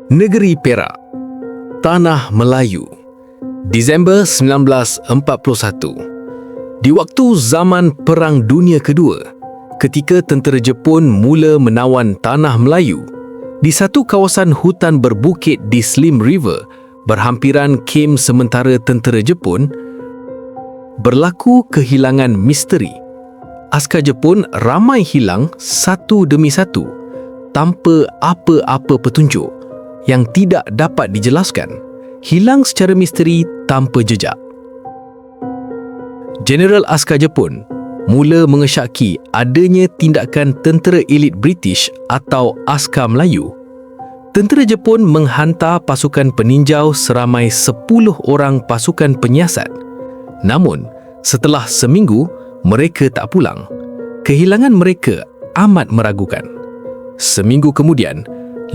Negeri Perak, Tanah Melayu, Disember 1941. Di waktu zaman Perang Dunia Kedua, ketika tentera Jepun mula menawan Tanah Melayu, di satu kawasan hutan berbukit di Slim River, berhampiran kem sementara tentera Jepun, berlaku kehilangan misteri. Askar Jepun ramai hilang satu demi satu, tanpa apa-apa petunjuk yang tidak dapat dijelaskan, hilang secara misteri tanpa jejak. Jeneral askar Jepun mula mengesyaki adanya tindakan tentera elit British atau askar Melayu. Tentera Jepun menghantar pasukan peninjau seramai 10 orang pasukan penyiasat. Namun, setelah seminggu, mereka tak pulang. Kehilangan mereka amat meragukan. Seminggu kemudian,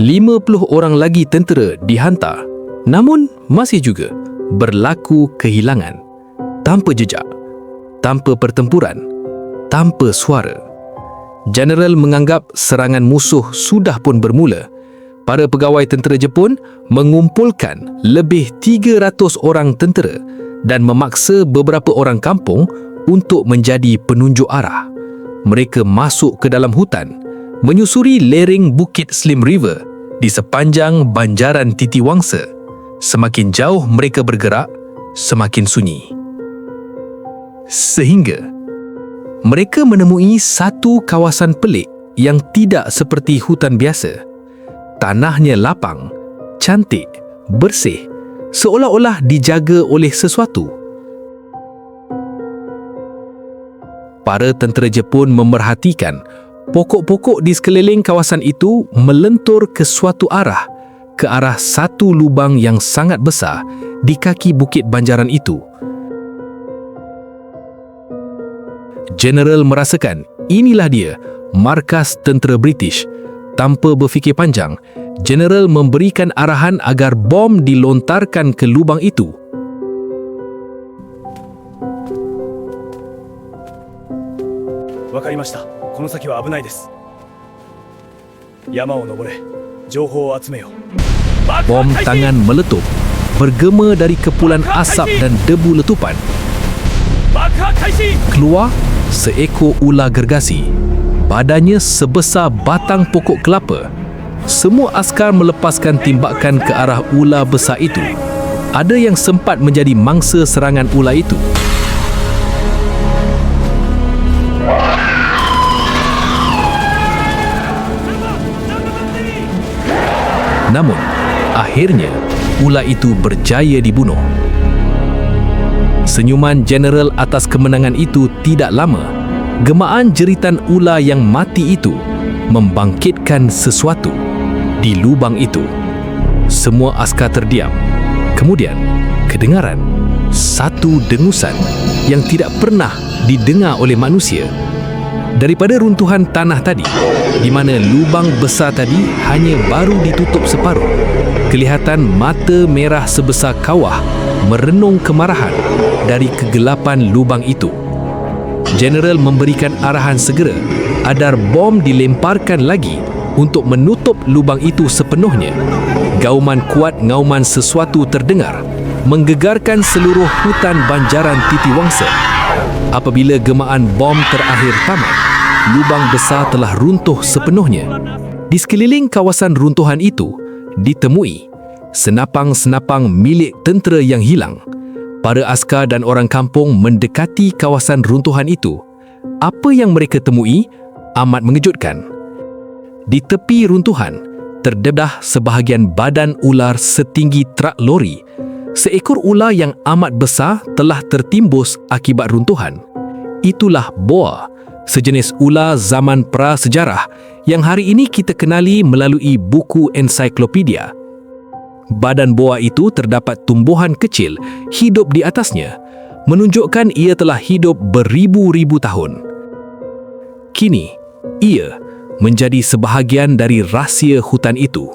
50 orang lagi tentera dihantar, namun masih juga berlaku kehilangan. Tanpa jejak, tanpa pertempuran, tanpa suara. Jeneral menganggap serangan musuh sudah pun bermula. Para pegawai tentera Jepun mengumpulkan lebih 300 orang tentera dan memaksa beberapa orang kampung untuk menjadi penunjuk arah. Mereka masuk ke dalam hutan, menyusuri lereng Bukit Slim River di sepanjang banjaran Titiwangsa. Semakin jauh mereka bergerak, semakin sunyi. Sehingga mereka menemui satu kawasan pelik yang tidak seperti hutan biasa. Tanahnya lapang, cantik, bersih, seolah-olah dijaga oleh sesuatu. Para tentera Jepun memerhatikan pokok-pokok di sekeliling kawasan itu melentur ke suatu arah, ke arah satu lubang yang sangat besar di kaki bukit banjaran itu. Jeneral merasakan inilah dia, markas tentera British. Tanpa berfikir panjang, Jeneral memberikan arahan agar bom dilontarkan ke lubang itu. Wakarimashita. この先は危ないです。山を登れ、情報を集めよう。 Bom tangan meletup, bergema dari kepulan asap dan debu letupan. Keluar seekor ular gergasi. Badannya sebesar batang pokok kelapa. Semua askar melepaskan timbakan ke arah ular besar itu. Ada yang sempat menjadi mangsa serangan ular itu. Namun, akhirnya, ular itu berjaya dibunuh. Senyuman Jeneral atas kemenangan itu tidak lama. Gemaan jeritan ular yang mati itu membangkitkan sesuatu di lubang itu. Semua askar terdiam. Kemudian, kedengaran satu dengusan yang tidak pernah didengar oleh manusia. Daripada runtuhan tanah tadi, di mana lubang besar tadi hanya baru ditutup separuh, kelihatan mata merah sebesar kawah merenung kemarahan dari kegelapan lubang itu. Jeneral memberikan arahan segera agar bom dilemparkan lagi untuk menutup lubang itu sepenuhnya. Gauman kuat ngauman sesuatu terdengar, menggegarkan seluruh hutan banjaran Titiwangsa. Apabila gemaan bom terakhir tamat, lubang besar telah runtuh sepenuhnya. Di sekeliling kawasan runtuhan itu, ditemui senapang-senapang milik tentera yang hilang. Para askar dan orang kampung mendekati kawasan runtuhan itu. Apa yang mereka temui amat mengejutkan. Di tepi runtuhan, terdedah sebahagian badan ular setinggi trak lori. Seekor ular yang amat besar telah tertimbus akibat runtuhan. Itulah boa, sejenis ular zaman prasejarah yang hari ini kita kenali melalui buku ensiklopedia. Badan boa itu terdapat tumbuhan kecil hidup di atasnya, menunjukkan ia telah hidup beribu-ribu tahun. Kini, ia menjadi sebahagian dari rahsia hutan itu.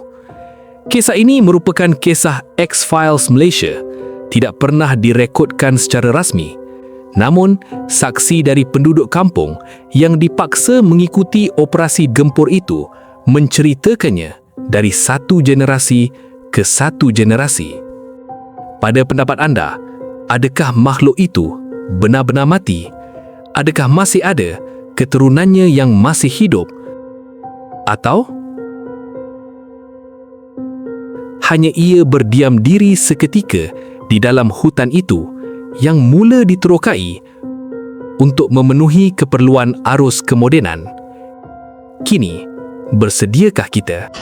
Kisah ini merupakan kisah X-Files Malaysia, tidak pernah direkodkan secara rasmi. Namun, saksi dari penduduk kampung yang dipaksa mengikuti operasi gempur itu menceritakannya dari satu generasi ke satu generasi. Pada pendapat anda, adakah makhluk itu benar-benar mati? Adakah masih ada keturunannya yang masih hidup? Atau hanya ia berdiam diri seketika di dalam hutan itu yang mula diterokai untuk memenuhi keperluan arus kemodenan? Kini, bersediakah kita?